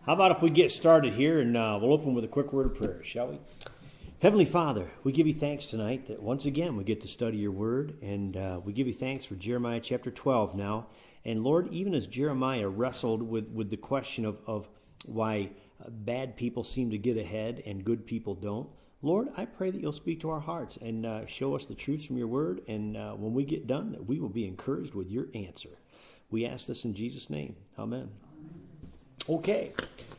How about if we get started here and we'll open with a quick word of prayer, shall we? Heavenly Father, we give you thanks tonight that once again we get to study your word, and we give you thanks for Jeremiah chapter 12 now. And Lord, even as Jeremiah wrestled with the question of why bad people seem to get ahead and good people don't, Lord, I pray that you'll speak to our hearts and show us the truths from your word, and when we get done, that we will be encouraged with your answer. We ask this in Jesus' name. Amen. Okay,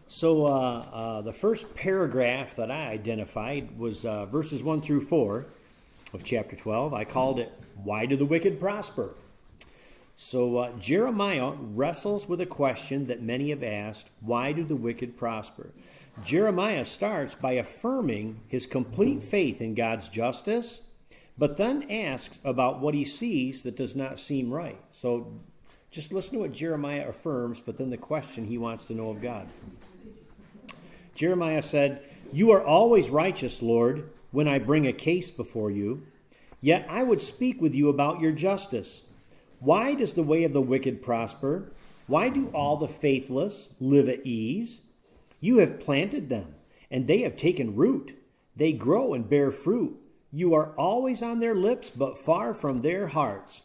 so the first paragraph that I identified was verses 1 through 4 of chapter 12. I called it, Why Do the Wicked Prosper? So Jeremiah wrestles with a question that many have asked, why do the wicked prosper? Jeremiah starts by affirming his complete faith in God's justice, but then asks about what he sees that does not seem right. So just listen to what Jeremiah affirms, but then the question he wants to know of God. Jeremiah said, You are always righteous, Lord, when I bring a case before you. Yet I would speak with you about your justice. Why does the way of the wicked prosper? Why do all the faithless live at ease? You have planted them, and they have taken root. They grow and bear fruit. You are always on their lips, but far from their hearts.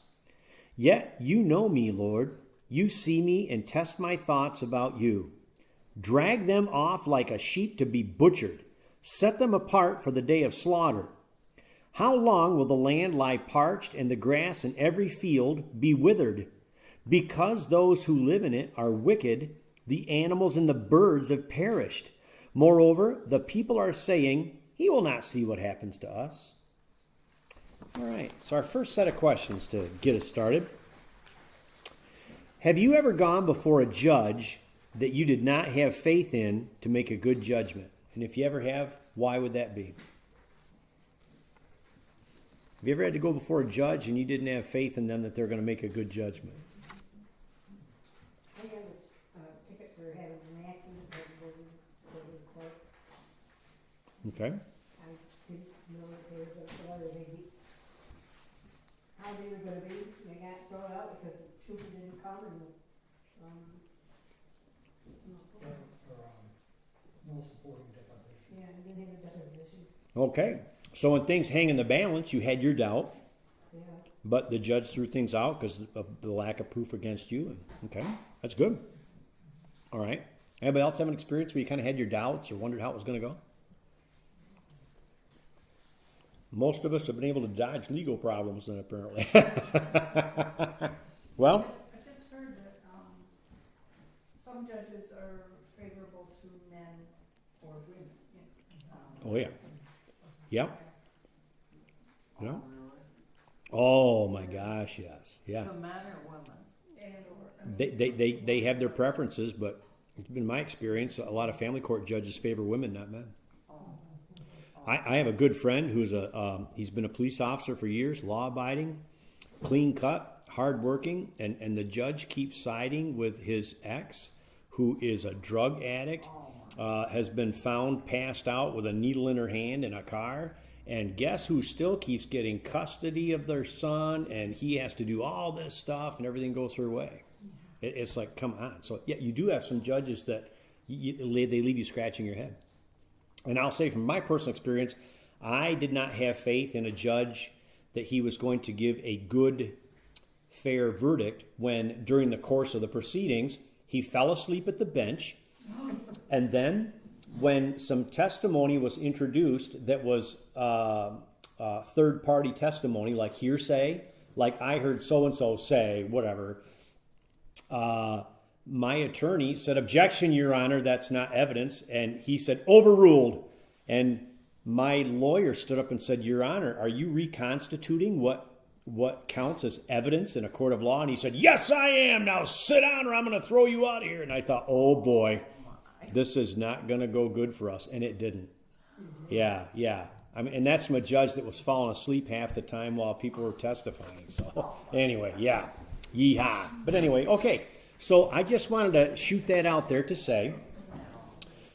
Yet you know me, Lord. You see me and test my thoughts about you. Drag them off like a sheep to be butchered. Set them apart for the day of slaughter. How long will the land lie parched and the grass in every field be withered? Because those who live in it are wicked, the animals and the birds have perished. Moreover, the people are saying, He will not see what happens to us. All right, so our first set of questions to get us started. Have you ever gone before a judge that you did not have faith in to make a good judgment? And if you ever have, why would that be? Have you ever had to go before a judge and you didn't have faith in them that they're going to make a good judgment? I have a ticket for having an accident that was in court. Okay. I didn't know that there was a other lady. How they were going to be. They got thrown out because the trooper didn't come and no supporting deposition. yeah, I didn't have a deposition. Okay. So when things hang in the balance, you had your doubt, Yeah. but the judge threw things out because of the lack of proof against you. Okay, that's good. All right. Anybody else have an experience where you kind of had your doubts or wondered how it was going to go? Most of us have been able to dodge legal problems then, apparently. Well? I just heard that some judges are favorable to men or women. Oh, yeah. Yep. Yeah. Oh, my gosh, yes. Yeah. To men or women? And or They have their preferences, but it's been my experience, a lot of family court judges favor women, not men. I have a good friend who's he's been a police officer for years, law-abiding, clean-cut, hard-working, and the judge keeps siding with his ex, who is a drug addict, has been found passed out with a needle in her hand in a car, and guess who still keeps getting custody of their son, and he has to do all this stuff, and everything goes her way. It's like, come on. So, yeah, you do have some judges that they leave you scratching your head. And I'll say from my personal experience, I did not have faith in a judge that he was going to give a good, fair verdict when, during the course of the proceedings, he fell asleep at the bench. And then when some testimony was introduced that was third-party testimony, like hearsay, like I heard so-and-so say, whatever, my attorney said, objection, Your Honor, that's not evidence. And he said, overruled. And my lawyer stood up and said, Your Honor, are you reconstituting what counts as evidence in a court of law? And he said, yes, I am. Now sit down or I'm going to throw you out of here. And I thought, oh, boy, this is not going to go good for us. And it didn't. Yeah. I mean, and that's from a judge that was falling asleep half the time while people were testifying. So anyway, yeah. Yeehaw. But anyway, okay. So I just wanted to shoot that out there to say,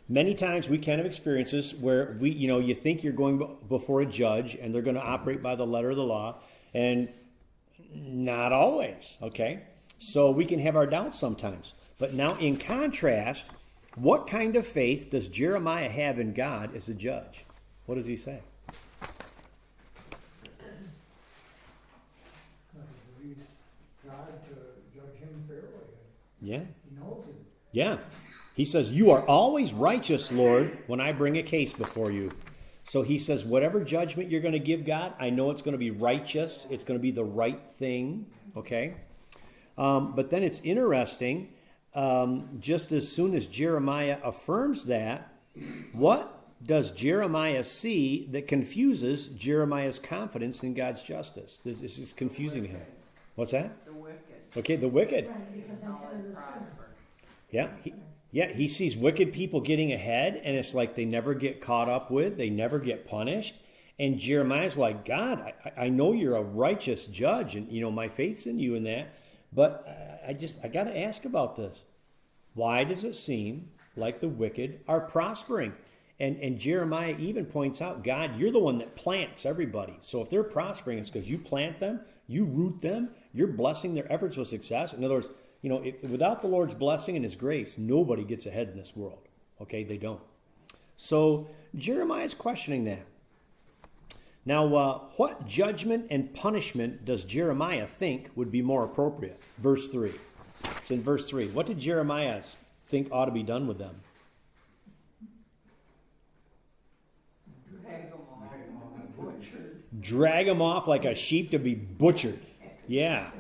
many times we can have experiences where you think you're going before a judge and they're going to operate by the letter of the law, and not always, okay? So we can have our doubts sometimes. But now in contrast, What kind of faith does Jeremiah have in God as a judge? What does he say? Because he believes God to judge him fairly. Yeah. He knows it. Yeah. He says, you are always righteous, Lord, when I bring a case before you. So he says, whatever judgment you're going to give God, I know it's going to be righteous. It's going to be the right thing. Okay? But then it's interesting, just as soon as Jeremiah affirms that, what does Jeremiah see that confuses Jeremiah's confidence in God's justice? This is confusing him. What's that? The wicked. Okay, the wicked. Right, because I'm kind of the sinner. Yeah, he sees wicked people getting ahead, and it's like they never get caught up with, they never get punished. And Jeremiah's like, God, I know you're a righteous judge, and my faith's in you in that, but I got to ask about this. Why does it seem like the wicked are prospering? And Jeremiah even points out, God, you're the one that plants everybody. So if they're prospering, it's because you plant them, you root them, you're blessing their efforts with success. In other words, without the Lord's blessing and his grace, nobody gets ahead in this world. Okay, they don't. So Jeremiah's questioning that. Now, what judgment and punishment does Jeremiah think would be more appropriate? Verse 3. It's in verse 3. What did Jeremiah think ought to be done with them? Drag them off like a sheep to be butchered. Yeah.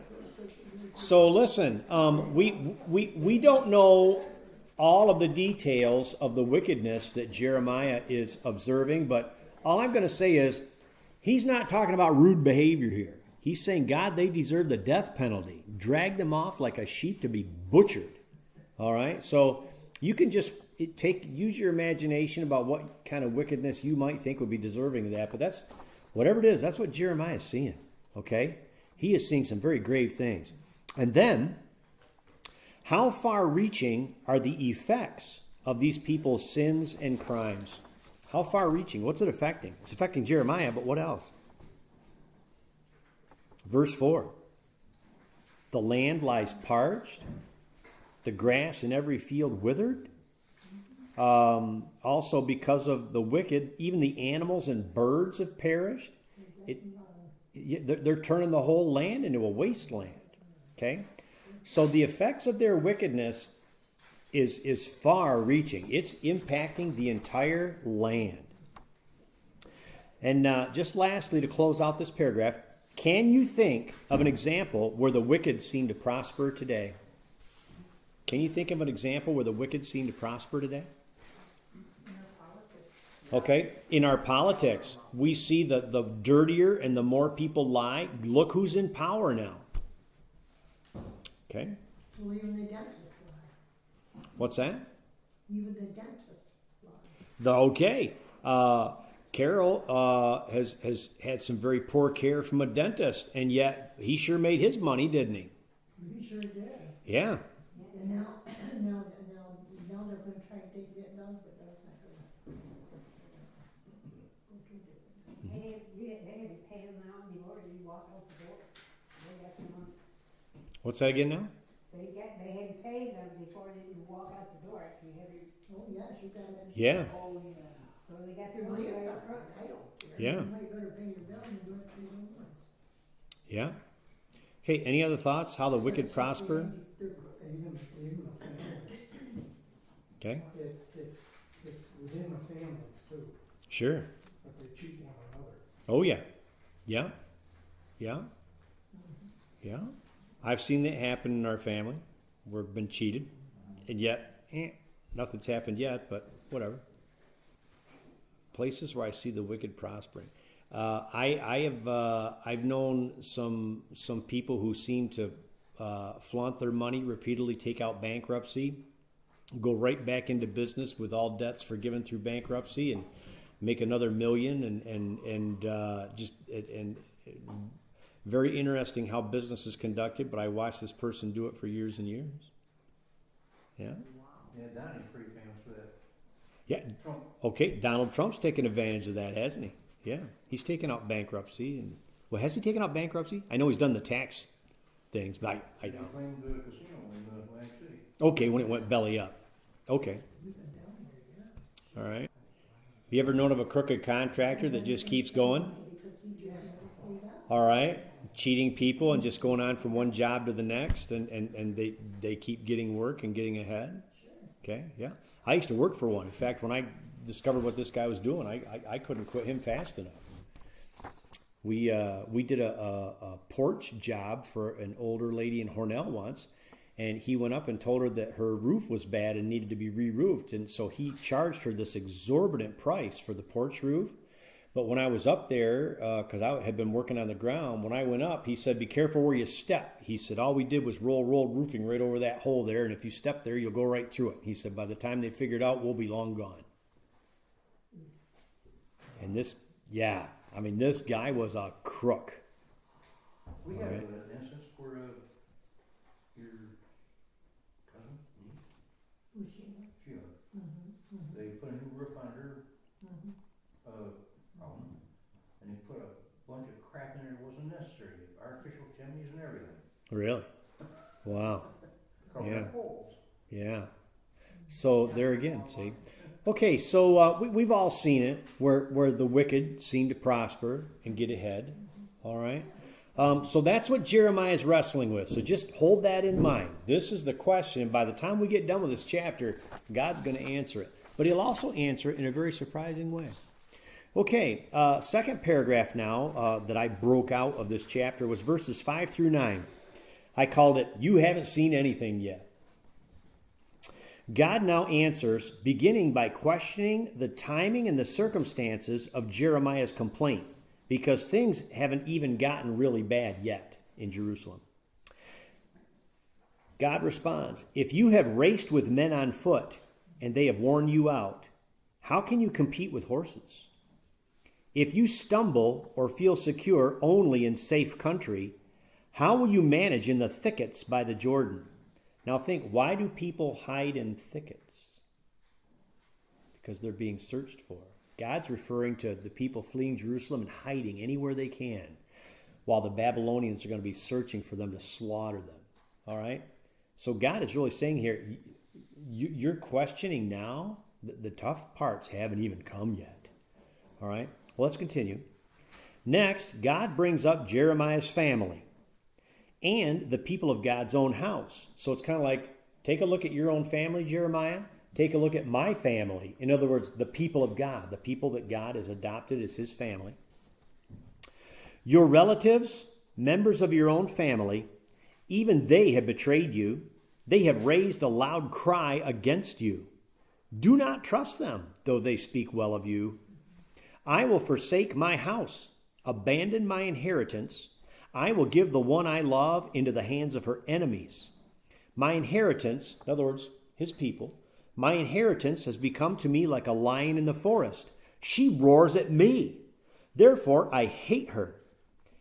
So listen, we don't know all of the details of the wickedness that Jeremiah is observing, but all I'm going to say is he's not talking about rude behavior here. He's saying, God, they deserve the death penalty. Drag them off like a sheep to be butchered. All right? So you can just use your imagination about what kind of wickedness you might think would be deserving of that, but that's whatever it is, that's what Jeremiah is seeing. Okay? He is seeing some very grave things. And then, how far-reaching are the effects of these people's sins and crimes? How far-reaching? What's it affecting? It's affecting Jeremiah, but what else? Verse 4. The land lies parched, the grass in every field withered. Also, because of the wicked, even the animals and birds have perished. They're turning the whole land into a wasteland. Okay? So the effects of their wickedness is far-reaching. It's impacting the entire land. And just lastly, to close out this paragraph, can you think of an example where the wicked seem to prosper today? Can you think of an example where the wicked seem to prosper today? Okay, in our politics, we see the dirtier and the more people lie. Look who's in power now. Okay. Well, even the dentist lie. What's that? Even the dentist lie. Okay. Carol has had some very poor care from a dentist, and yet he sure made his money, didn't he? He sure did. Yeah. And now they're going to try to take that done, but that's not going to. They had to pay them out before you walk out the door. They got some money. What's that again now? They had to pay them before you walk out the door. Oh yes, you got it. Yeah. Oh yeah. So they got their money right up front. I don't care. Yeah. You might better pay your bill and do it for your own ones. Yeah. Okay, any other thoughts? How the wicked prosper? Even the families. Okay. It's within the families too, Sure. but they cheat one another. Oh, yeah. Yeah. Yeah. Yeah. I've seen that happen in our family. We've been cheated. And yet, nothing's happened yet, but whatever. Places where I see the wicked prospering. I've known some people who seem to flaunt their money, repeatedly take out bankruptcy, go right back into business with all debts forgiven through bankruptcy, and make another million, and very interesting how business is conducted. But I watched this person do it for years and years. Yeah. Yeah, Donnie's pretty famous for that. Yeah. Trump. Okay, Donald Trump's taken advantage of that, hasn't he? Yeah, he's taken out bankruptcy, and has he taken out bankruptcy? I know he's done the tax things, but I He don't. claimed the casino in Atlantic City. Okay, when it went belly up. Okay. We've been down there, yeah. All right. You ever known of a crooked contractor that just keeps going? Because he just never paid up. All right. Cheating people and just going on from one job to the next, and they keep getting work and getting ahead. Okay, yeah. I used to work for one. In fact, when I discovered what this guy was doing, I couldn't quit him fast enough. We did a porch job for an older lady in Hornell once, and he went up and told her that her roof was bad and needed to be re-roofed, and so he charged her this exorbitant price for the porch roof. But when I was up there, because I had been working on the ground, when I went up, he said, "Be careful where you step." He said, "All we did was roll roofing right over that hole there, and if you step there, you'll go right through it." He said, "By the time they figure it out, we'll be long gone." And this guy was a crook. We All had right. an instance where your cousin, niece, Who's she? Sheila, Mm-hmm. they put a new roof on her Mm-hmm. home, and they put a bunch of crap in there that wasn't necessary, artificial chimneys and everything. Really? Wow. Covered Yeah. holes. Yeah. So there again, see. Okay, so we've all seen it where the wicked seem to prosper and get ahead. All right. So that's what Jeremiah is wrestling with. So just hold that in mind. This is the question. By the time we get done with this chapter, God's going to answer it. But he'll also answer it in a very surprising way. Okay, second paragraph now that I broke out of this chapter was verses 5 through 9. I called it, "You Haven't Seen Anything Yet." God now answers, beginning by questioning the timing and the circumstances of Jeremiah's complaint, because things haven't even gotten really bad yet in Jerusalem. God responds, "If you have raced with men on foot and they have worn you out, how can you compete with horses? If you stumble or feel secure only in safe country, how will you manage in the thickets by the Jordan?" Now think, why do people hide in thickets? Because they're being searched for. God's referring to the people fleeing Jerusalem and hiding anywhere they can, while the Babylonians are going to be searching for them to slaughter them. All right? So God is really saying here, you're questioning now? The tough parts haven't even come yet. All right? Well, let's continue. Next, God brings up Jeremiah's family and the people of God's own house. So it's kind of like, take a look at your own family, Jeremiah. Take a look at my family. In other words, the people of God, the people that God has adopted as his family. Your relatives, members of your own family, even they have betrayed you. They have raised a loud cry against you. Do not trust them, though they speak well of you. I will forsake my house, abandon my inheritance. I will give the one I love into the hands of her enemies. My inheritance, in other words, his people, my inheritance has become to me like a lion in the forest. She roars at me. Therefore, I hate her.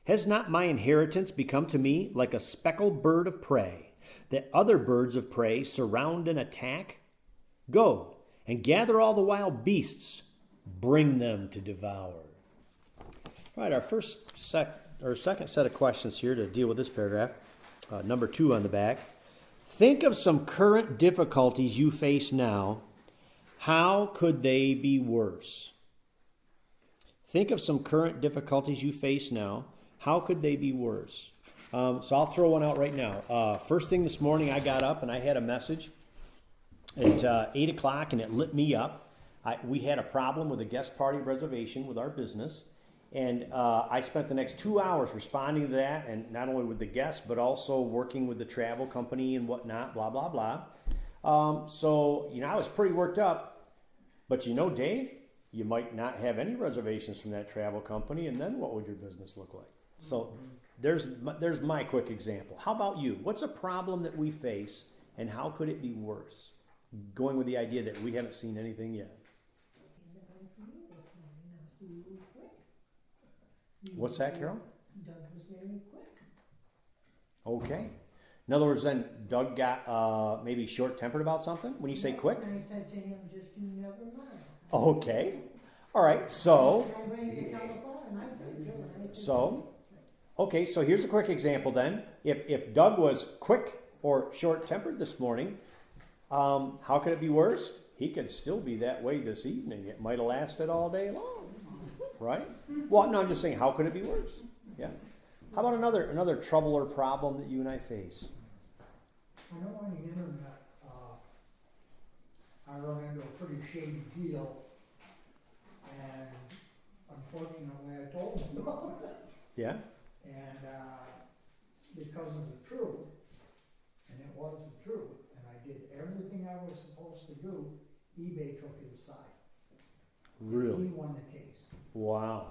Has not my inheritance become to me like a speckled bird of prey, that other birds of prey surround and attack? Go and gather all the wild beasts. Bring them to devour. All right, our second set of questions here to deal with this paragraph. Number 2 on the back. Think of some current difficulties you face now. How could they be worse? Think of some current difficulties you face now. How could they be worse? So I'll throw one out right now. First thing this morning, I got up and I had a message at 8 o'clock, and it lit me up. We had a problem with a guest party reservation with our business. And I spent the next 2 hours responding to that, and not only with the guests, but also working with the travel company and whatnot, blah, blah, blah. So, I was pretty worked up. But Dave, you might not have any reservations from that travel company, and then what would your business look like? So there's my quick example. How about you? What's a problem that we face, and how could it be worse? Going with the idea that we haven't seen anything yet. What's that, Carol? Doug was very quick. Okay. In other words, then Doug got maybe short-tempered about something when you say quick? And I said to him, just you never mind. Okay. All right. So, And I rang the telephone and I did too. And I said, okay. So here's a quick example then. If Doug was quick or short-tempered this morning, How could it be worse? He could still be that way this evening. It might have lasted all day long, right? Well, no, I'm just saying, how could it be worse? Yeah. How about another trouble or problem that you and I face? I know on the internet, I run into a pretty shady deal, and unfortunately I told him about it. Yeah? And because of the truth, and it was the truth, and I did everything I was supposed to do, eBay took his side. Really? He won the case. Wow.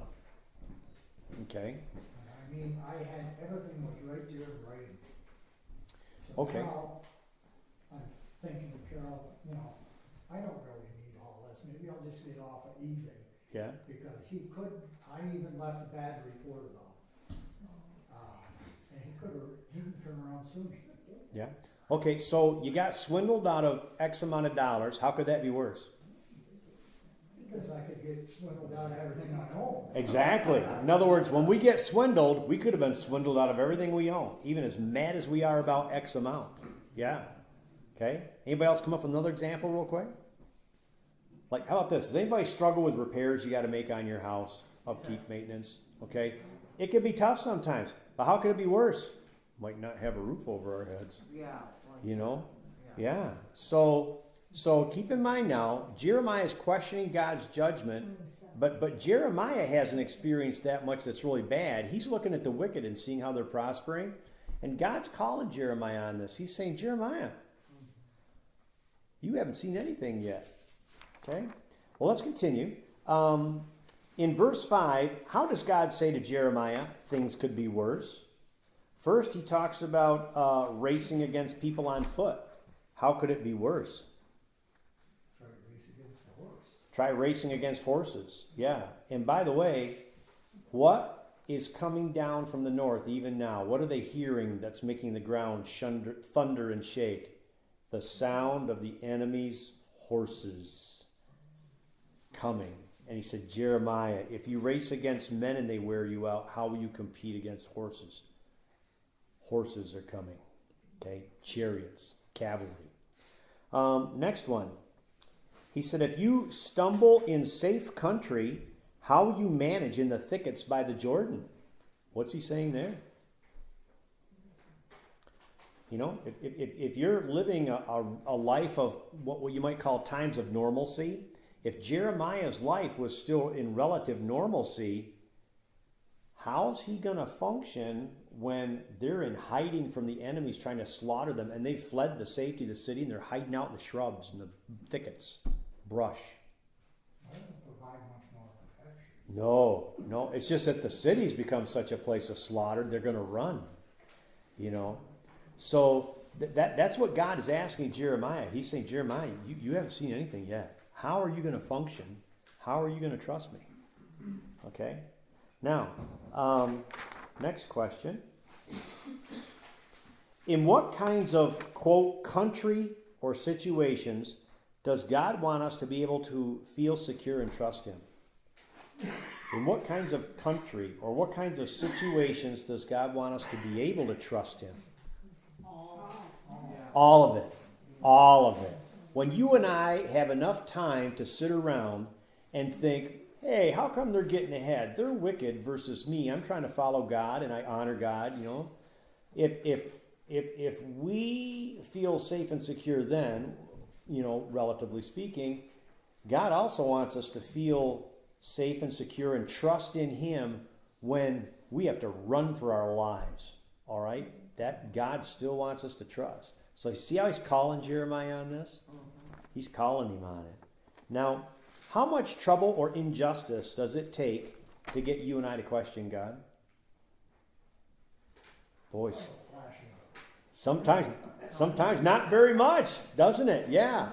Okay. And I mean, I had, everything was right there in writing. So Okay. now, I'm thinking of Carol, I don't really need all this, maybe I'll just get off of eBay, Yeah? because I even left a bad report about him. And he can turn around soon. Yeah. Okay, so you got swindled out of X amount of dollars. How could that be worse? Because I could get swindled out of everything I own. Exactly. In other words, when we get swindled, we could have been swindled out of everything we own, even as mad as we are about X amount. Yeah. Okay. Anybody else come up with another example real quick? Like, how about this? Does anybody struggle with repairs you got to make on your house, upkeep, maintenance? Okay. It could be tough sometimes, but how could it be worse? Might not have a roof over our heads. Yeah. Yeah. So keep in mind now, Jeremiah is questioning God's judgment, but Jeremiah hasn't experienced that much that's really bad. He's looking at the wicked and seeing how they're prospering, and God's calling Jeremiah on this. He's saying, Jeremiah, you haven't seen anything yet. Okay? Well, let's continue. In verse 5, how does God say to Jeremiah things could be worse? First, he talks about racing against people on foot. How could it be worse? Try to race against the horse. Try racing against horses. Yeah. And by the way, what is coming down from the north even now? What are they hearing that's making the ground thunder and shake? The sound of the enemy's horses coming. And he said, Jeremiah, if you race against men and they wear you out, how will you compete against horses? Horses are coming. Okay? Chariots, cavalry. Next one. He said, if you stumble in safe country, how will you manage in the thickets by the Jordan? What's he saying there? If you're living a life of what you might call times of normalcy, if Jeremiah's life was still in relative normalcy, how's he going to function when they're in hiding from the enemies trying to slaughter them, and they've fled the safety of the city and they're hiding out in the shrubs and the thickets, brush? I don't provide much more protection. No. It's just that the city's become such a place of slaughter, they're going to run. So that's what God is asking Jeremiah. He's saying, Jeremiah, you haven't seen anything yet. How are you going to function? How are you going to trust me? Okay? Now, next question. In what kinds of, quote, country or situations does God want us to be able to feel secure and trust Him? In what kinds of country or what kinds of situations does God want us to be able to trust Him? All of it. All of it. When you and I have enough time to sit around and think, hey, how come they're getting ahead? They're wicked versus me. I'm trying to follow God and I honor God, If we feel safe and secure then, relatively speaking, God also wants us to feel safe and secure and trust in Him when we have to run for our lives. All right? That God still wants us to trust. So you see how He's calling Jeremiah on this? He's calling him on it. Now, how much trouble or injustice does it take to get you and I to question God? Boys, sometimes not very much, doesn't it? Yeah.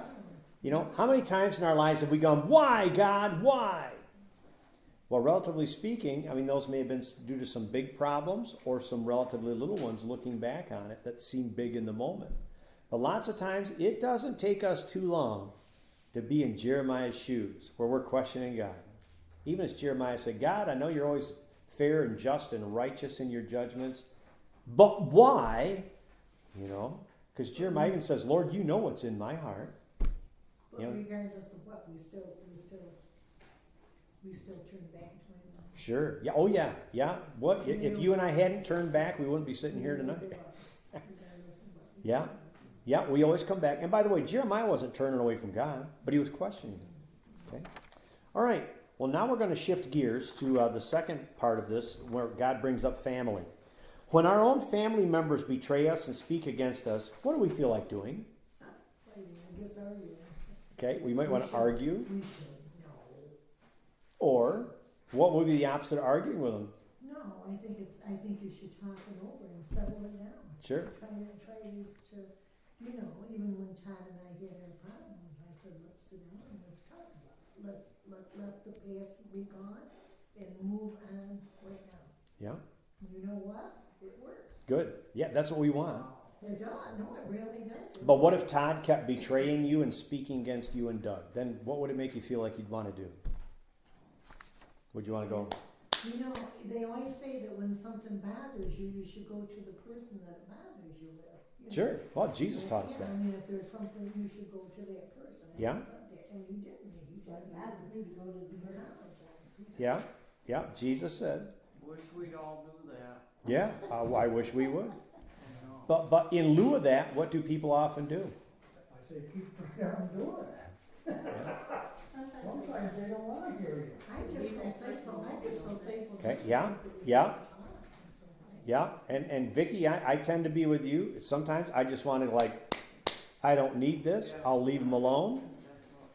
How many times in our lives have we gone, why, God, why? Well, relatively speaking, those may have been due to some big problems or some relatively little ones looking back on it that seem big in the moment. But lots of times, it doesn't take us too long to be in Jeremiah's shoes where we're questioning God. Even as Jeremiah said, God, I know you're always fair and just and righteous in your judgments, but why? Because Jeremiah even says, Lord, you know what's in my heart. But You know? regardless of what, we still turn back to him. Sure. Yeah. Oh, yeah. Yeah. What if you and I hadn't turned back, we wouldn't be sitting here tonight. Yeah. Yeah. We always come back. And by the way, Jeremiah wasn't turning away from God, but he was questioning him. Okay. All right. Well, now we're going to shift gears to the second part of this, where God brings up family. When our own family members betray us and speak against us, what do we feel like doing? I guess arguing. Okay. We might want to argue. We should, no. Or what would be the opposite of arguing with them? No, I think you should talk it over and settle it down. Sure. Try to, even when Todd and I get our problems, I said, let's sit down and let's talk about it. Let the past be gone and move on right now. Yeah. You know what? It works. Good. Yeah, that's what we want. It does. No, it really does. But what if Todd kept betraying you and speaking against you and Doug? Then what would it make you feel like you'd want to do? Would you want to go? They always say that when something bothers you, you should go to the person that it bothers you with. Sure. Well, Jesus taught us that. I mean, if there's something, you should go to that person. Yeah. And he didn't. He didn't go to the apologize. Yeah. Yeah. Jesus said. Wish we'd all do that. Yeah. I wish we would. You know. But in lieu of that, what do people often do? I say, keep right on doing it. Sometimes they don't want to hear you. I'm just so thankful. Okay. Yeah. Yeah. Yeah. And Vicky, I tend to be with you. Sometimes I just want to I don't need this. I'll leave them alone.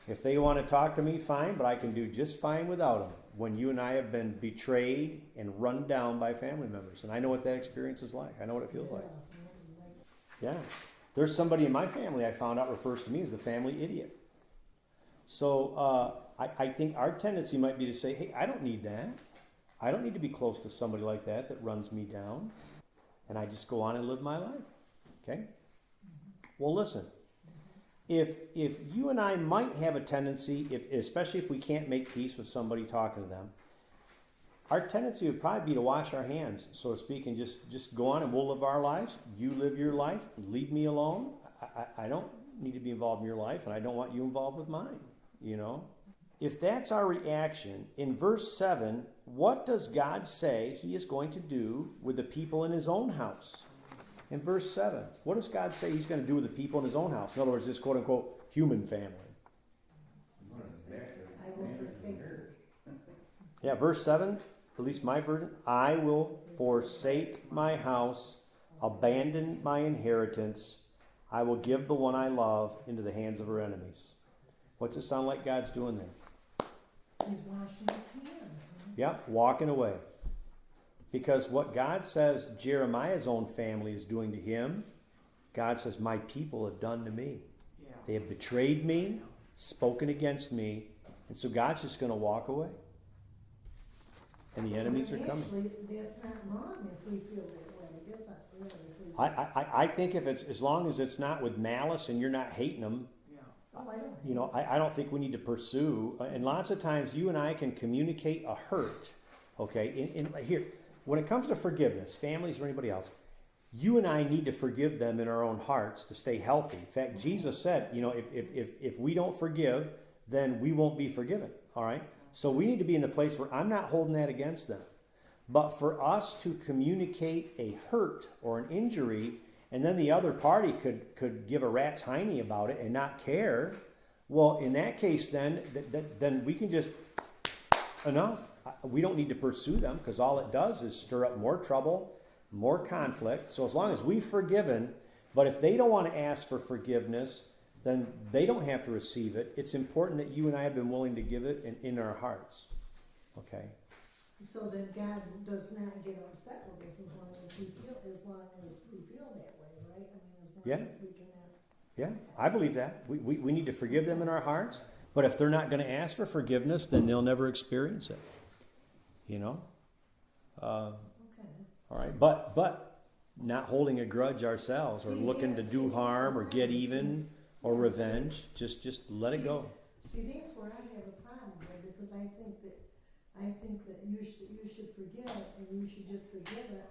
If they want to talk to me, fine, but I can do just fine without them. When you and I have been betrayed and run down by family members. And I know what that experience is like. I know what it feels like. Yeah. There's somebody in my family I found out refers to me as the family idiot. So I think our tendency might be to say, hey, I don't need that. I don't need to be close to somebody like that runs me down. And I just go on and live my life. Okay? Well, listen. If you and I might have a tendency, especially if we can't make peace with somebody talking to them, our tendency would probably be to wash our hands, so to speak, and just go on and we'll live our lives. You live your life. Leave me alone. I don't need to be involved in your life, and I don't want you involved with mine, If that's our reaction, in verse 7, what does God say he is going to do with the people in his own house? In verse 7, what does God say he's going to do with the people in his own house? In other words, this quote-unquote human family. I will forsake her. Yeah, verse 7, at least my version, I will forsake my house, abandon my inheritance. I will give the one I love into the hands of her enemies. What's it sound like God's doing there? He's washing his hands. Yeah, walking away. Because what God says Jeremiah's own family is doing to him, God says, my people have done to me. Yeah. They have betrayed me, spoken against me, and so God's just going to walk away. And the enemies are coming. Actually, that's not wrong if we feel that way. That's not really. I think if it's, as long as it's not with malice and you're not hating them, Yeah. Oh, I don't. I don't think we need to pursue. And lots of times you and I can communicate a hurt. Okay, here, when it comes to forgiveness, families or anybody else, you and I need to forgive them in our own hearts to stay healthy. In fact, Jesus said, if we don't forgive, then we won't be forgiven. All right? So we need to be in the place where I'm not holding that against them. But for us to communicate a hurt or an injury, and then the other party could give a rat's hiney about it and not care, well, in that case, then we can just, enough. We don't need to pursue them because all it does is stir up more trouble, more conflict. So as long as we've forgiven, but if they don't want to ask for forgiveness, then they don't have to receive it. It's important that you and I have been willing to give it in our hearts. Okay? So that God does not get upset with us as long as we feel that way, right? I mean, as long as we cannot. Yeah, I believe that. We need to forgive them in our hearts, but if they're not going to ask for forgiveness, then they'll never experience it. Okay. All right, but not holding a grudge ourselves or looking to do harm or get even or revenge. Just let it go. See, that's where I have a problem here because I think that you should forgive it and you should just forgive it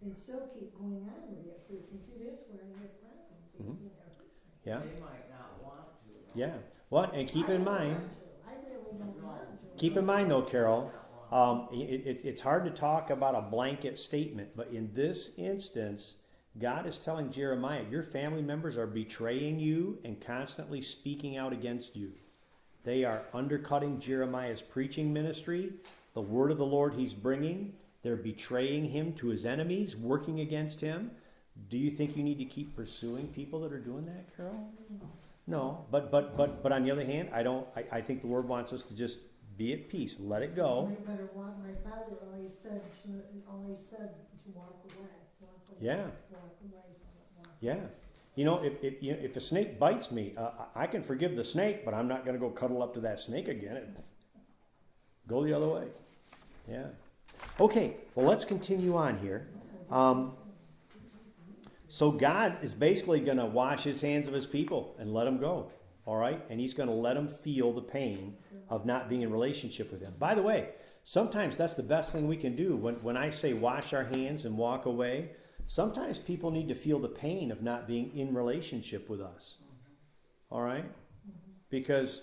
and still keep going on with that person. See, that's where I have problems. He never hurts me. Yeah, They might not want to. though. yeah. Well, and keep in mind, I really don't want to. keep in mind though, Carol, it's hard to talk about a blanket statement, but in this instance, God is telling Jeremiah, your family members are betraying you and constantly speaking out against you. They are undercutting Jeremiah's preaching ministry, the word of the Lord he's bringing. They're betraying him to his enemies, working against him. Do you think you need to keep pursuing people that are doing that, Carol? No, but on the other hand, I think the Lord wants us to just be at peace, let it go. No matter what, my father always said to walk away. Yeah. Walk away from it. Yeah. If a snake bites me, I can forgive the snake, but I'm not going to go cuddle up to that snake again and go the other way. Yeah. Okay, well, let's continue on here. So God is basically going to wash his hands of his people and let them go. All right? And he's going to let them feel the pain of not being in relationship with him. By the way, sometimes that's the best thing we can do. When I say wash our hands and walk away, sometimes people need to feel the pain of not being in relationship with us. All right? Because,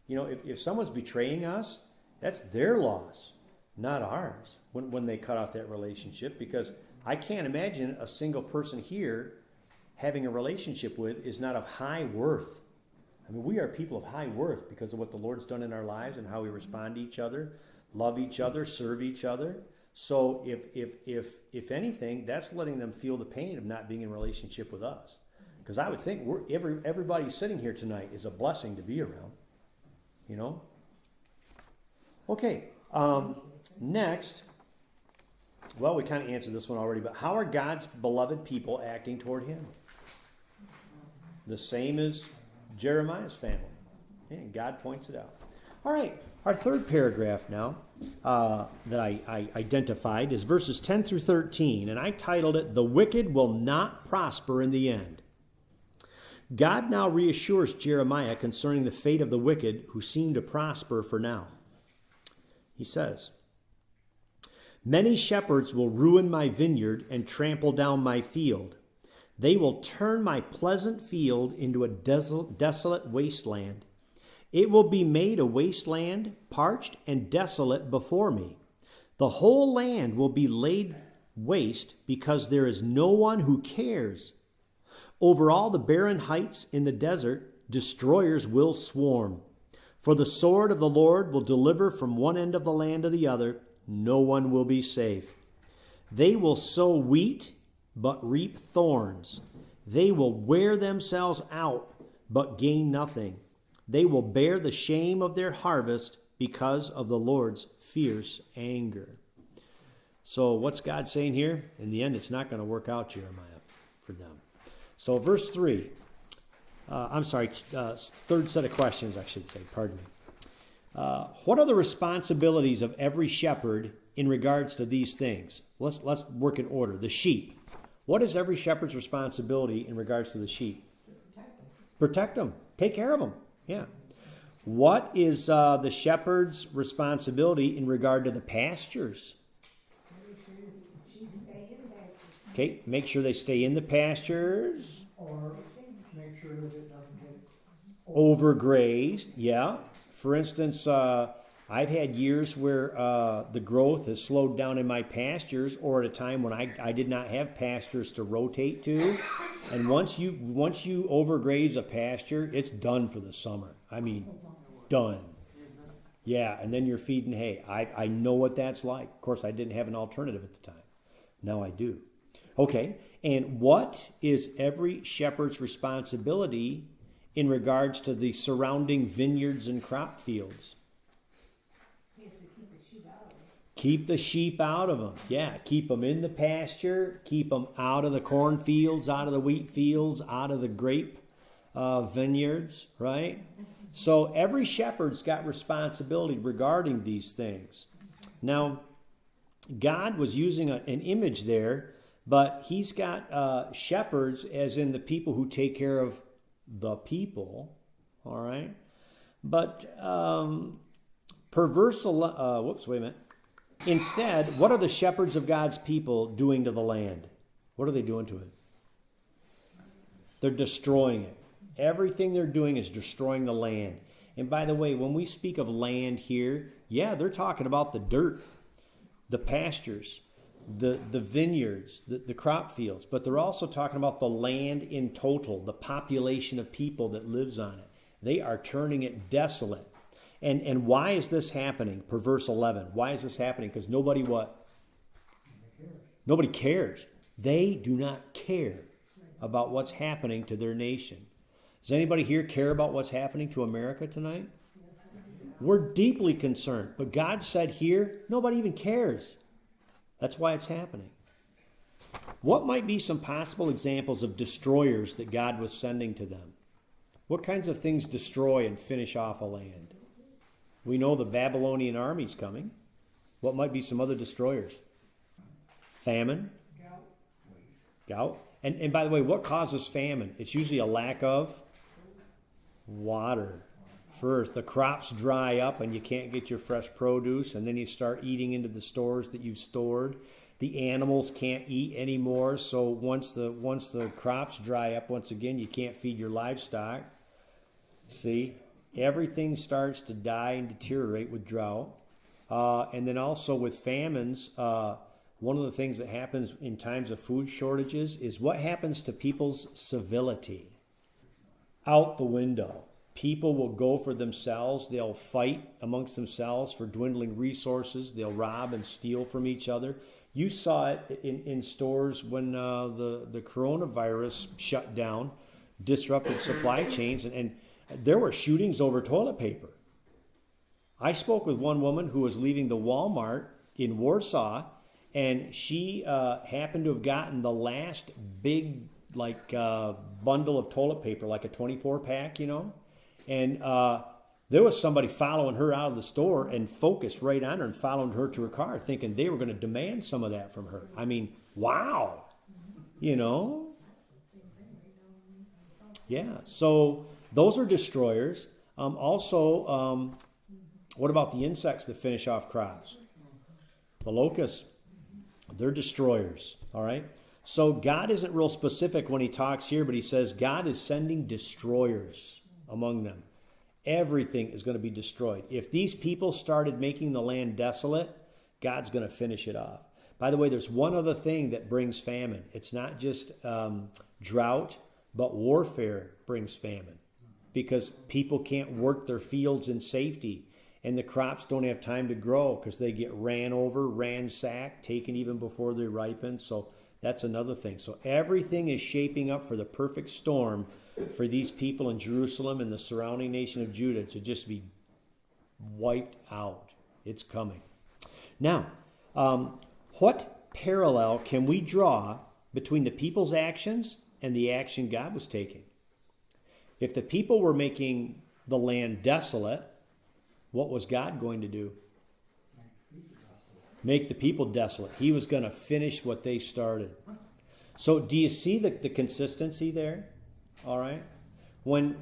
if someone's betraying us, that's their loss, not ours, when they cut off that relationship. Because I can't imagine a single person here having a relationship with is not of high worth. I mean, we are people of high worth because of what the Lord's done in our lives and how we respond to each other, love each other, serve each other. So if anything, that's letting them feel the pain of not being in relationship with us. Because I would think everybody sitting here tonight is a blessing to be around. Okay, next. Well, we kind of answered this one already, but how are God's beloved people acting toward him? The same as Jeremiah's family. And God points it out. All right, our third paragraph now that I identified is verses 10 through 13, and I titled it, "The Wicked Will Not Prosper in the End." God now reassures Jeremiah concerning the fate of the wicked who seem to prosper for now. He says, "Many shepherds will ruin my vineyard and trample down my field. They will turn my pleasant field into a desolate wasteland. It will be made a wasteland, parched and desolate before me. The whole land will be laid waste because there is no one who cares. Over all the barren heights in the desert, destroyers will swarm. For the sword of the Lord will deliver from one end of the land to the other. No one will be safe. They will sow wheat, but reap thorns. They will wear themselves out, but gain nothing. They will bear the shame of their harvest because of the Lord's fierce anger." So what's God saying here? In the end, it's not going to work out, Jeremiah, for them. So verse 3. Third set of questions, I should say. Pardon me. What are the responsibilities of every shepherd in regards to these things? Let's work in order. The sheep. What is every shepherd's responsibility in regards to the sheep? Protect them. Take care of them. Yeah. What is the shepherd's responsibility in regard to the pastures? Okay, make sure they stay in the pastures. Or make sure that it doesn't get Overgrazed, yeah. For instance, I've had years where the growth has slowed down in my pastures, or at a time when I did not have pastures to rotate to. And once you overgraze a pasture, it's done for the summer. I mean, done. Yeah, and then you're feeding hay. I know what that's like. Of course, I didn't have an alternative at the time. Now I do. Okay, and what is every shepherd's responsibility in regards to the surrounding vineyards and crop fields? Keep the sheep out of them. Yeah, keep them in the pasture. Keep them out of the cornfields, out of the wheat fields, out of the grape vineyards, right? So every shepherd's got responsibility regarding these things. Now, God was using an image there, but he's got shepherds as in the people who take care of the people, all right? But Instead, what are the shepherds of God's people doing to the land? What are they doing to it? They're destroying it. Everything they're doing is destroying the land. And by the way, when we speak of land here, yeah, they're talking about the dirt, the pastures, the vineyards, the crop fields, but they're also talking about the land in total, the population of people that lives on it. They are turning it desolate. And why is this happening? Per verse 11. Why is this happening? Because nobody what? Nobody cares. They do not care about what's happening to their nation. Does anybody here care about what's happening to America tonight? We're deeply concerned. But God said here, nobody even cares. That's why it's happening. What might be some possible examples of destroyers that God was sending to them? What kinds of things destroy and finish off a land? We know the Babylonian army's coming. What might be some other destroyers? Famine. Gout. And by the way, what causes famine? It's usually a lack of water. First, the crops dry up and you can't get your fresh produce, and then you start eating into the stores that you've stored. The animals can't eat anymore, so once the crops dry up, once again, you can't feed your livestock. See, everything starts to die and deteriorate with drought. And then also with famines, one of the things that happens in times of food shortages is what happens to people's civility. Out the window. People will go for themselves. They'll fight amongst themselves for dwindling resources. They'll rob and steal from each other. You saw it in stores when the coronavirus shut down, disrupted supply chains, and there were shootings over toilet paper. I spoke with one woman who was leaving the Walmart in Warsaw, and she happened to have gotten the last big bundle of toilet paper, like a 24-pack, and there was somebody following her out of the store and focused right on her and following her to her car, thinking they were going to demand some of that from her. I mean, wow, Yeah, so those are destroyers. Also, what about the insects that finish off crops? The locusts, they're destroyers, all right? So God isn't real specific when he talks here, but he says God is sending destroyers among them. Everything is going to be destroyed. If these people started making the land desolate, God's going to finish it off. By the way, there's one other thing that brings famine. It's not just drought, but warfare brings famine because people can't work their fields in safety, and the crops don't have time to grow because they get ran over, ransacked, taken even before they ripen. So that's another thing. So everything is shaping up for the perfect storm for these people in Jerusalem and the surrounding nation of Judah to just be wiped out. It's coming. Now, what parallel can we draw between the people's actions and the action God was taking? If the people were making the land desolate, what was God going to do? Make the people desolate. He was going to finish what they started. So do you see the consistency there? All right. When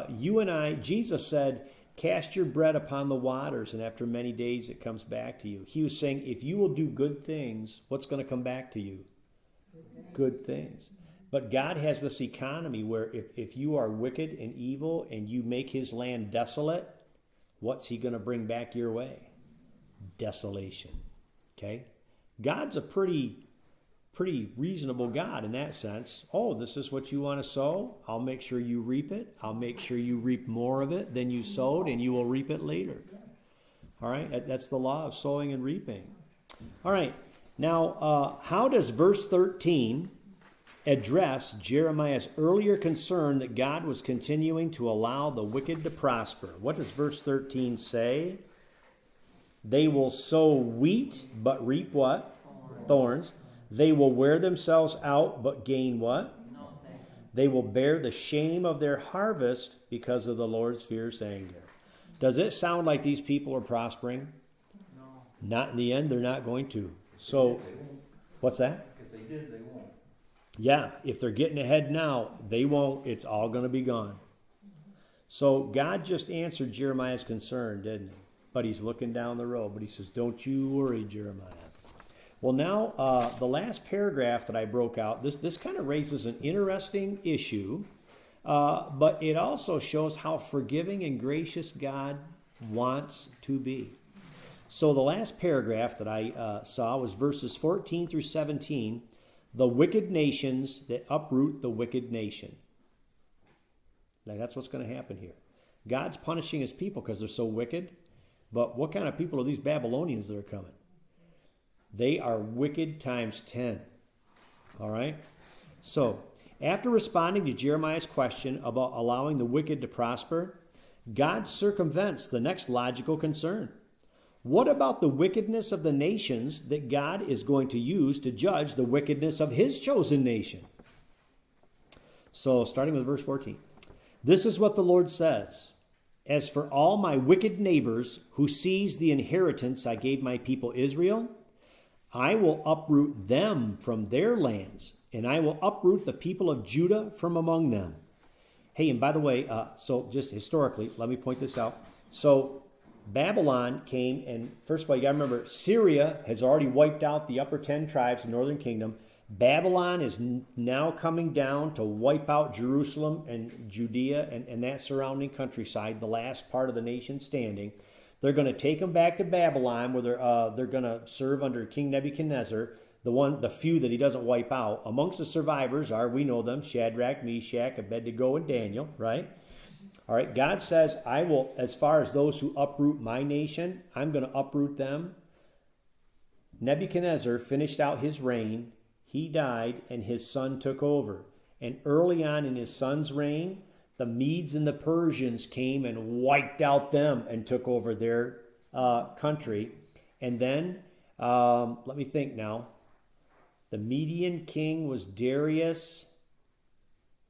you and I, Jesus said, cast your bread upon the waters, and after many days it comes back to you. He was saying, if you will do good things, what's going to come back to you? Good things. But God has this economy where if you are wicked and evil and you make his land desolate, what's he going to bring back your way? Desolation. Okay? God's a pretty reasonable God in that sense. Oh, this is what you want to sow? I'll make sure you reap it. I'll make sure you reap more of it than you sowed, and you will reap it later. All right? That's the law of sowing and reaping. All right. Now, how does verse 13 address Jeremiah's earlier concern that God was continuing to allow the wicked to prosper? What does verse 13 say? They will sow wheat, but reap what? Thorns. They will wear themselves out, but gain what? Nothing. They will bear the shame of their harvest because of the Lord's fierce anger. Does it sound like these people are prospering? No. Not in the end, they're not going to. So, what's that? If they did, they won't. Yeah, if they're getting ahead now, they won't. It's all going to be gone. So God just answered Jeremiah's concern, didn't he? But he's looking down the road. But he says, don't you worry, Jeremiah. Well, now the last paragraph that I broke out, this kind of raises an interesting issue, but it also shows how forgiving and gracious God wants to be. So the last paragraph that I saw was verses 14 through 17, the wicked nations that uproot the wicked nation. Now that's what's going to happen here. God's punishing his people because they're so wicked, but what kind of people are these Babylonians that are coming? They are wicked times 10. All right? So, after responding to Jeremiah's question about allowing the wicked to prosper, God circumvents the next logical concern. What about the wickedness of the nations that God is going to use to judge the wickedness of his chosen nation? So, starting with verse 14. This is what the Lord says. As for all my wicked neighbors who seize the inheritance I gave my people Israel, I will uproot them from their lands, and I will uproot the people of Judah from among them. Hey, and by the way, so just historically, let me point this out. So Babylon came, and first of all, you got to remember, Syria has already wiped out the upper 10 tribes of the northern kingdom. Babylon is now coming down to wipe out Jerusalem and Judea and that surrounding countryside, the last part of the nation standing. They're going to take them back to Babylon, where they're going to serve under King Nebuchadnezzar, the few that he doesn't wipe out. Amongst the survivors are, we know them, Shadrach, Meshach, Abednego, and Daniel, right? All right, God says, I will, as far as those who uproot my nation, I'm going to uproot them. Nebuchadnezzar finished out his reign. He died, and his son took over. And early on in his son's reign, the Medes and the Persians came and wiped out them and took over their country. And then, let me think now. The Median king was Darius.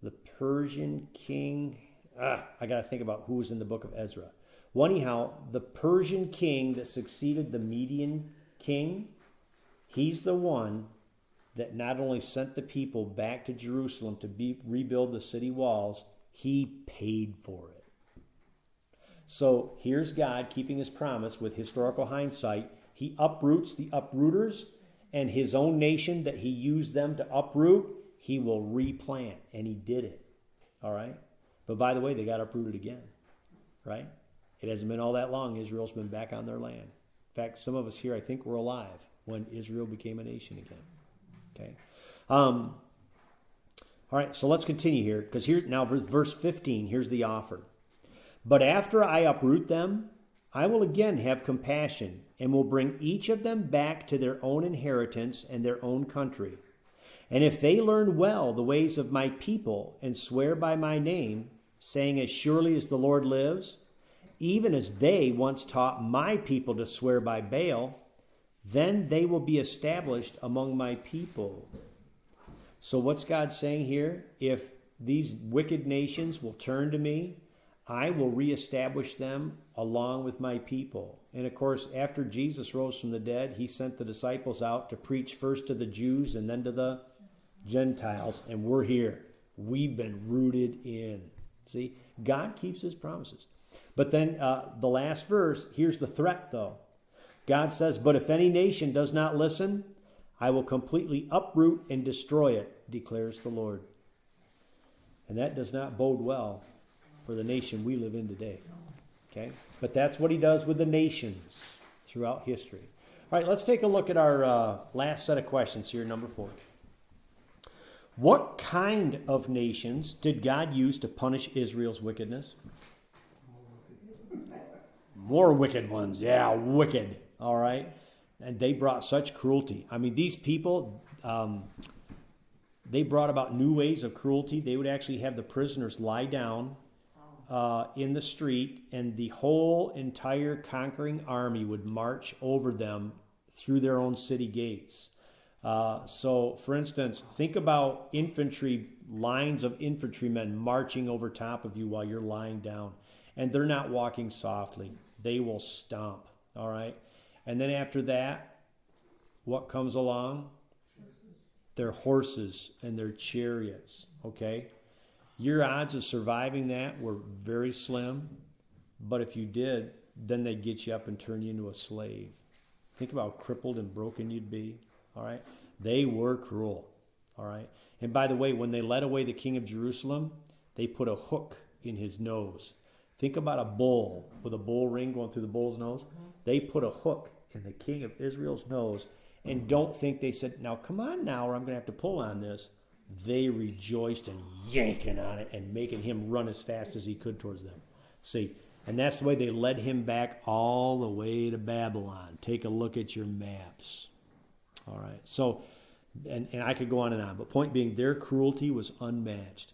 The Persian king, I got to think about who was in the book of Ezra. Well, anyhow, the Persian king that succeeded the Median king, he's the one that not only sent the people back to Jerusalem to rebuild the city walls, he paid for it. So here's God keeping his promise with historical hindsight. He uproots the uprooters, and his own nation that he used them to uproot, he will replant. And he did it. All right? But by the way, they got uprooted again. Right? It hasn't been all that long. Israel's been back on their land. In fact, some of us here, I think, were alive when Israel became a nation again. Okay? All right, so let's continue here, because here now verse 15, here's the offer. But after I uproot them, I will again have compassion and will bring each of them back to their own inheritance and their own country. And if they learn well the ways of my people and swear by my name, saying, as surely as the Lord lives, even as they once taught my people to swear by Baal, then they will be established among my people. So what's God saying here? If these wicked nations will turn to me, I will reestablish them along with my people. And of course, after Jesus rose from the dead, he sent the disciples out to preach first to the Jews and then to the Gentiles. And we're here. We've been rooted in. See, God keeps his promises. But then the last verse, here's the threat though. God says, but if any nation does not listen, I will completely uproot and destroy it, declares the Lord. And that does not bode well for the nation we live in today. Okay? But that's what he does with the nations throughout history. All right, let's take a look at our last set of questions here, number 4. What kind of nations did God use to punish Israel's wickedness? More wicked ones. Yeah, wicked. All right? And they brought such cruelty. I mean, these people, they brought about new ways of cruelty. They would actually have the prisoners lie down in the street, and the whole entire conquering army would march over them through their own city gates. So, for instance, think about infantry, lines of infantrymen marching over top of you while you're lying down. And they're not walking softly. They will stomp, all right? And then after that, what comes along? Their horses and their chariots, okay? Your odds of surviving that were very slim, but if you did, then they'd get you up and turn you into a slave. Think about how crippled and broken you'd be. All right? They were cruel. All right? And by the way, when they led away the king of Jerusalem, they put a hook in his nose. Think about a bull with a bull ring going through the bull's nose. They put a hook in the king of Israel's nose. And don't think they said, now come on now, or I'm going to have to pull on this. They rejoiced in yanking on it and making him run as fast as he could towards them. See, and that's the way they led him back all the way to Babylon. Take a look at your maps. All right. So, and I could go on and on. But point being, their cruelty was unmatched.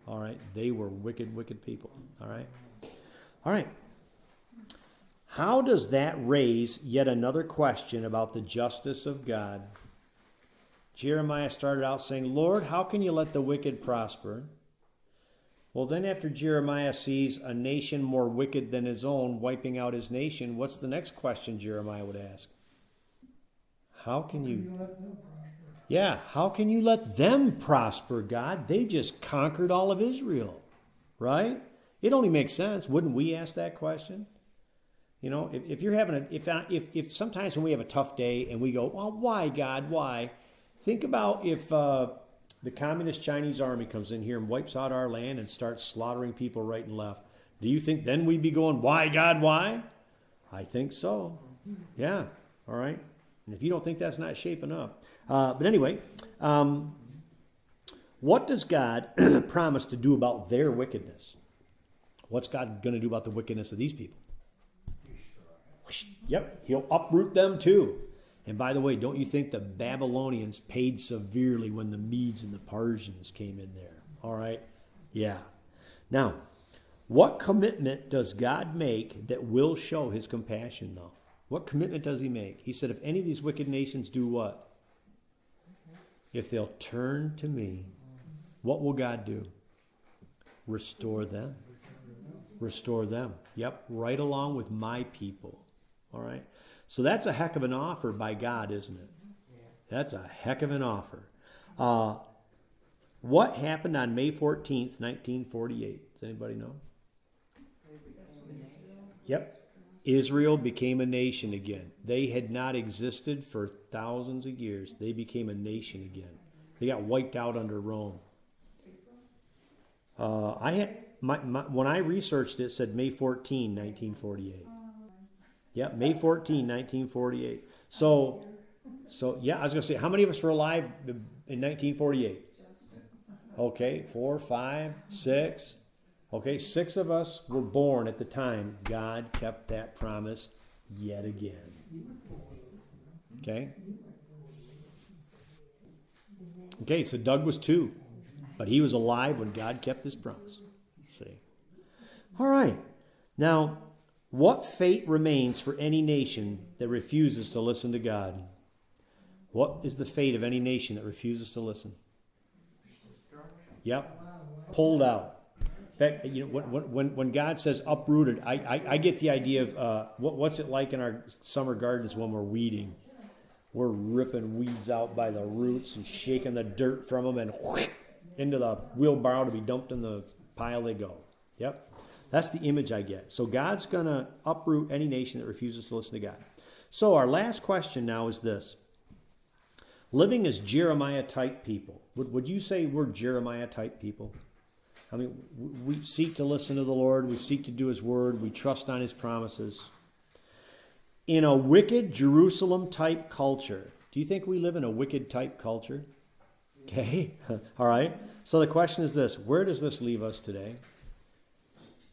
All right. They were wicked, wicked people. All right. All right. How does that raise yet another question about the justice of God? Jeremiah started out saying, Lord, how can you let the wicked prosper? Well, then after Jeremiah sees a nation more wicked than his own wiping out his nation, what's the next question Jeremiah would ask? How can you let them prosper? Yeah, how can you let them prosper, God? They just conquered all of Israel, right? It only makes sense. Wouldn't we ask that question? You know, if you're having if sometimes when we have a tough day and we go, well, why, God, why? Think about if the communist Chinese army comes in here and wipes out our land and starts slaughtering people right and left. Do you think then we'd be going, why, God, why? I think so. Yeah, all right. And if you don't think that's not shaping up. But anyway, what does God promise to do about their wickedness? What's God going to do about the wickedness of these people? Yep, he'll uproot them too. And by the way, don't you think the Babylonians paid severely when the Medes and the Persians came in there? All right? Yeah. Now, what commitment does God make that will show his compassion, though? What commitment does he make? He said, if any of these wicked nations do what? If they'll turn to me, what will God do? Restore them. Restore them. Yep, right along with my people. All right? So that's a heck of an offer by God, isn't it? That's a heck of an offer. What happened on May 14th, 1948? Does anybody know? Yep. Israel became a nation again. They had not existed for thousands of years. They became a nation again. They got wiped out under Rome. When I researched it, said May 14, 1948. Yeah, May 14, 1948. So yeah, I was going to say, how many of us were alive in 1948? Okay, 4, 5, 6. Okay, 6 of us were born at the time God kept that promise yet again. Okay? Okay, so Doug was 2, but he was alive when God kept his promise. See? All right. Now, what fate remains for any nation that refuses to listen to God? What is the fate of any nation that refuses to listen? Yep. Pulled out. In fact, you know, when God says uprooted, I get the idea of what's it like in our summer gardens when we're weeding. We're ripping weeds out by the roots and shaking the dirt from them and into the wheelbarrow to be dumped in the pile they go. Yep. That's the image I get. So God's going to uproot any nation that refuses to listen to God. So our last question now is this. Living as Jeremiah-type people. Would you say we're Jeremiah-type people? I mean, we seek to listen to the Lord. We seek to do his word. We trust on his promises. In a wicked Jerusalem-type culture, do you think we live in a wicked-type culture? Okay. All right. So the question is this. Where does this leave us today?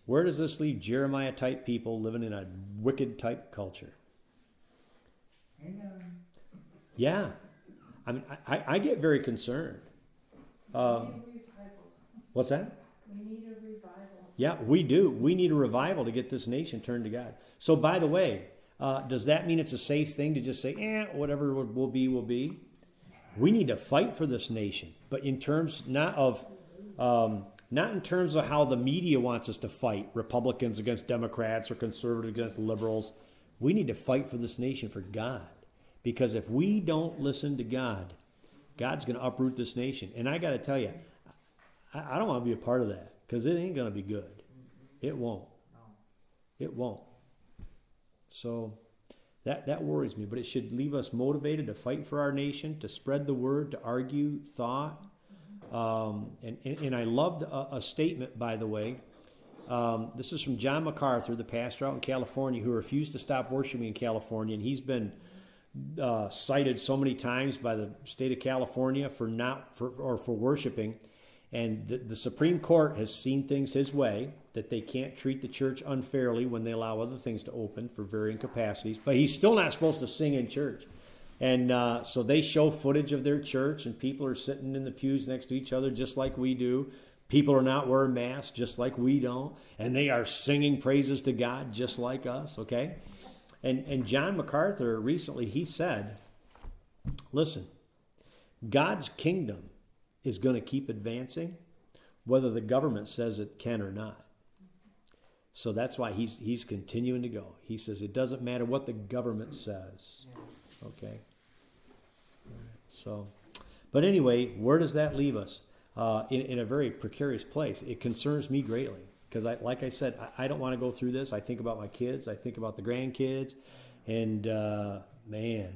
Where does this leave Jeremiah-type people living in a wicked-type culture? Amen. Yeah. I mean, I get very concerned. We need a revival. What's that? We need a revival. Yeah, we do. We need a revival to get this nation turned to God. So, by the way, does that mean it's a safe thing to just say, whatever will be, will be? We need to fight for this nation, but in terms not in terms of how the media wants us to fight, Republicans against Democrats or conservatives against liberals. We need to fight for this nation for God. Because if we don't listen to God, God's going to uproot this nation. And I got to tell you, I don't want to be a part of that because it ain't going to be good. It won't. It won't. So That worries me, but it should leave us motivated to fight for our nation, to spread the word, to argue thought. And I loved a statement, by the way. This is from John MacArthur, the pastor out in California, who refused to stop worshiping in California, and he's been cited so many times by the state of California for worshiping. And the Supreme Court has seen things his way, that they can't treat the church unfairly when they allow other things to open for varying capacities. But he's still not supposed to sing in church. And so they show footage of their church, and people are sitting in the pews next to each other just like we do. People are not wearing masks just like we don't. And they are singing praises to God just like us, okay? And John MacArthur recently, he said, listen, God's kingdom is going to keep advancing whether the government says it can or not. So that's why he's continuing to go. He says it doesn't matter what the government says. Okay. So, but anyway, where does that leave us? In a very precarious place. It concerns me greatly because, like I said, I don't want to go through this. I think about my kids. I think about the grandkids. And, man,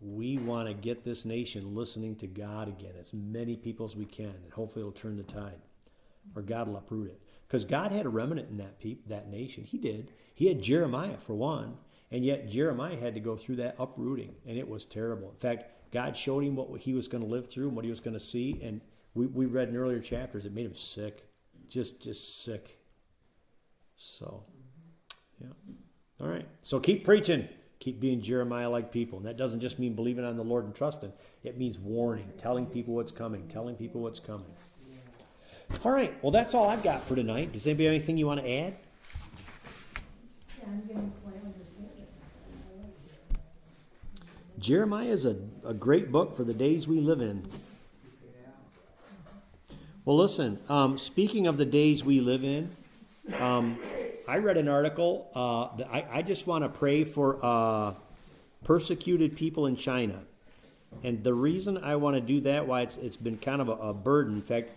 we want to get this nation listening to God again, as many people as we can, and hopefully it'll turn the tide, or God will uproot it. Because God had a remnant in that nation. He did. He had Jeremiah, for one, and yet Jeremiah had to go through that uprooting, and it was terrible. In fact, God showed him what he was going to live through and what he was going to see, and we read in earlier chapters, it made him sick, just sick. So, yeah. All right. So keep preaching. Keep being Jeremiah-like people. And that doesn't just mean believing on the Lord and trusting. It means warning, telling people what's coming, All right. Well, that's all I've got for tonight. Does anybody have anything you want to add? Yeah, I'm getting slightly understanding. Jeremiah is a great book for the days we live in. Well, listen, speaking of the days we live in, I read an article that I just want to pray for persecuted people in China. And the reason I want to do that, why it's been kind of a burden. In fact,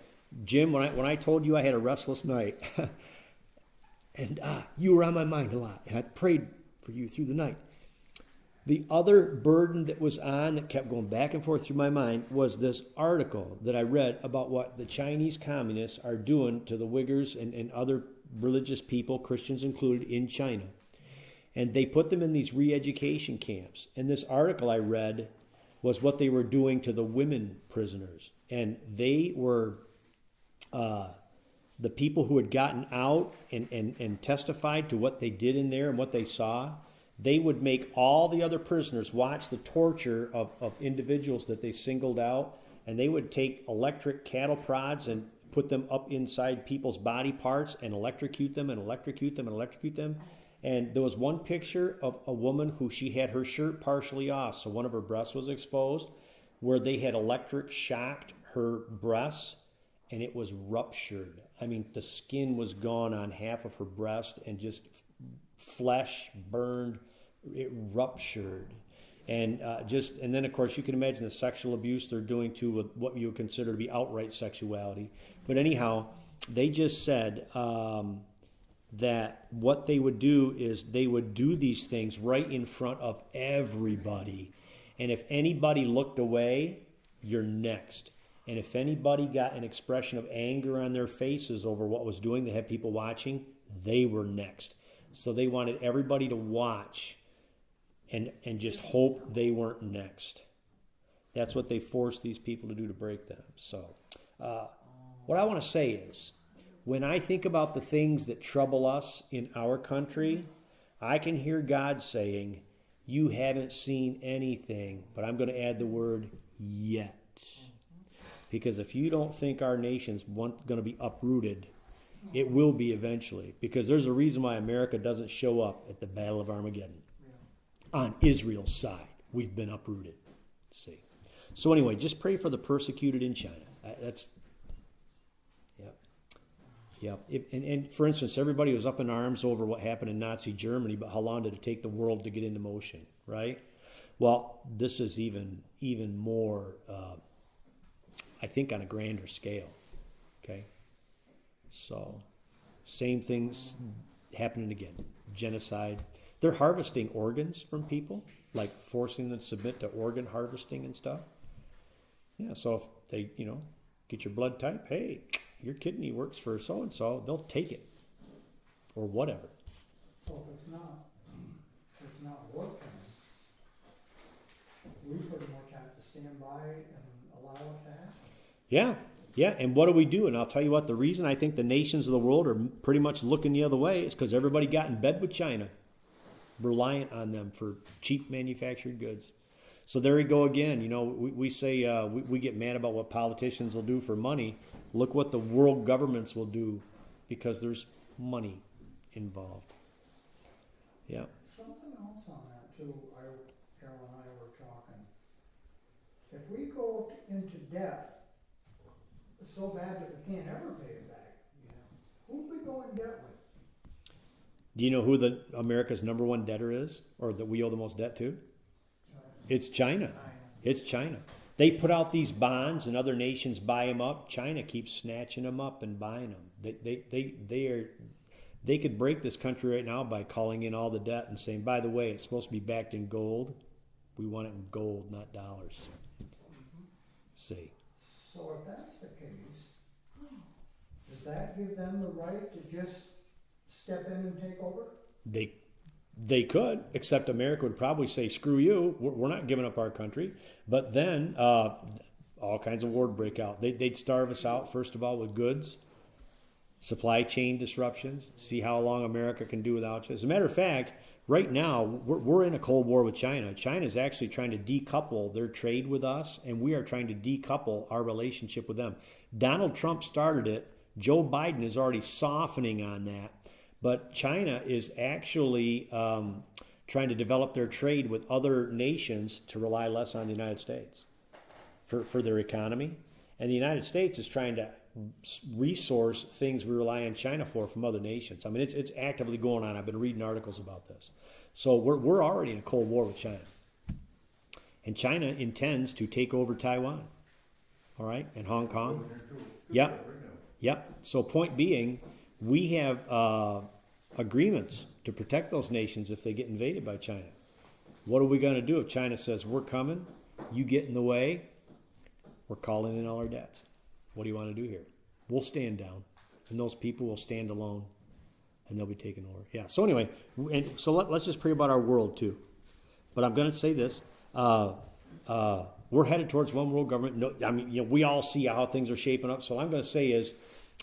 Jim, when I told you I had a restless night, and you were on my mind a lot, and I prayed for you through the night. The other burden that was on, that kept going back and forth through my mind, was this article that I read about what the Chinese communists are doing to the Uyghurs and other religious people, Christians included, in China. And they put them in these re-education camps. And this article I read was what they were doing to the women prisoners. And they were the people who had gotten out and testified to what they did in there and what they saw. They would make all the other prisoners watch the torture of individuals that they singled out, and they would take electric cattle prods and put them up inside people's body parts and electrocute them. And there was one picture of a woman who she had her shirt partially off, so one of her breasts was exposed, where they had electric shocked her breasts, and it was ruptured. I mean, the skin was gone on half of her breast, and just flesh burned, it ruptured. And then of course you can imagine the sexual abuse they're doing to what you would consider to be outright sexuality. But anyhow, they just said that what they would do is they would do these things right in front of everybody. And if anybody looked away, you're next. And if anybody got an expression of anger on their faces over what was doing, they had people watching, they were next. So they wanted everybody to watch and just hope they weren't next. That's what they forced these people to do to break them. So what I want to say is, when I think about the things that trouble us in our country, I can hear God saying, you haven't seen anything, but I'm going to add the word yet. Because if you don't think our nation's going to be uprooted, it will be eventually. Because there's a reason why America doesn't show up at the Battle of Armageddon. On Israel's side, we've been uprooted. Let's see. So anyway, just pray for the persecuted in China. And for instance, everybody was up in arms over what happened in Nazi Germany, but how long did it take the world to get into motion, right? Well, this is even more, I think, on a grander scale, okay? So, same things happening again. Genocide. They're harvesting organs from people, like forcing them to submit to organ harvesting and stuff. Yeah, so if they, get your blood type, hey, your kidney works for so-and-so, they'll take it. Or whatever. So if it's not working, we pretty much have to stand by and allow it to happen. Yeah, and what do we do? And I'll tell you what, the reason I think the nations of the world are pretty much looking the other way is because everybody got in bed with China, reliant on them for cheap manufactured goods. So there we go again. We say we get mad about what politicians will do for money. Look what the world governments will do because there's money involved. Yeah. Something else on that too, Carol and I were talking. If we go into debt so bad that we can't ever pay it back, who do we go in debt with? Do you know who America's number one debtor is, or that we owe the most debt to? It's China. It's China. They put out these bonds, and other nations buy them up. China keeps snatching them up and buying them. They could break this country right now by calling in all the debt and saying, by the way, it's supposed to be backed in gold. We want it in gold, not dollars. See. So if that's the case, does that give them the right to just step in and take over? They could, except America would probably say, screw you, we're not giving up our country. But then all kinds of war would break out. They'd starve us out, first of all, with goods, supply chain disruptions, see how long America can do without you. As a matter of fact, right now, we're in a Cold War with China. China's actually trying to decouple their trade with us, and we are trying to decouple our relationship with them. Donald Trump started it. Joe Biden is already softening on that. But China is actually trying to develop their trade with other nations to rely less on the United States for their economy. And the United States is trying to resource things we rely on China for from other nations. I mean, it's actively going on. I've been reading articles about this. So we're already in a Cold War with China. And China intends to take over Taiwan, all right, and Hong Kong. Yep. So point being, we have agreements to protect those nations if they get invaded by China. What are we going to do if China says, we're coming, you get in the way, we're calling in all our debts? What do you want to do here? We'll stand down, and those people will stand alone, and they'll be taken over. Yeah, so anyway, let's just pray about our world too. But I'm going to say this. We're headed towards one world government. No, I mean, we all see how things are shaping up. So what I'm going to say is,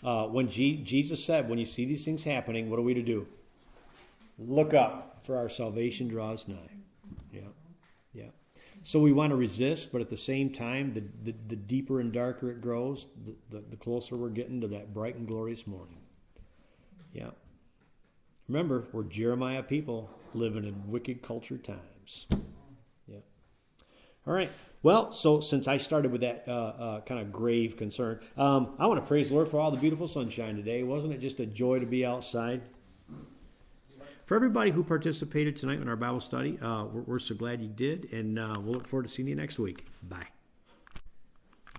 when Jesus said, when you see these things happening, what are we to do? Look up, for our salvation draws nigh. Yeah. So we want to resist, but at the same time, the deeper and darker it grows, the closer we're getting to that bright and glorious morning. Yeah. Remember, we're Jeremiah people living in wicked culture times. Yeah. All right. Well, so since I started with that kind of grave concern, I want to praise the Lord for all the beautiful sunshine today. Wasn't it just a joy to be outside? For everybody who participated tonight in our Bible study, we're so glad you did, and we'll look forward to seeing you next week. Bye.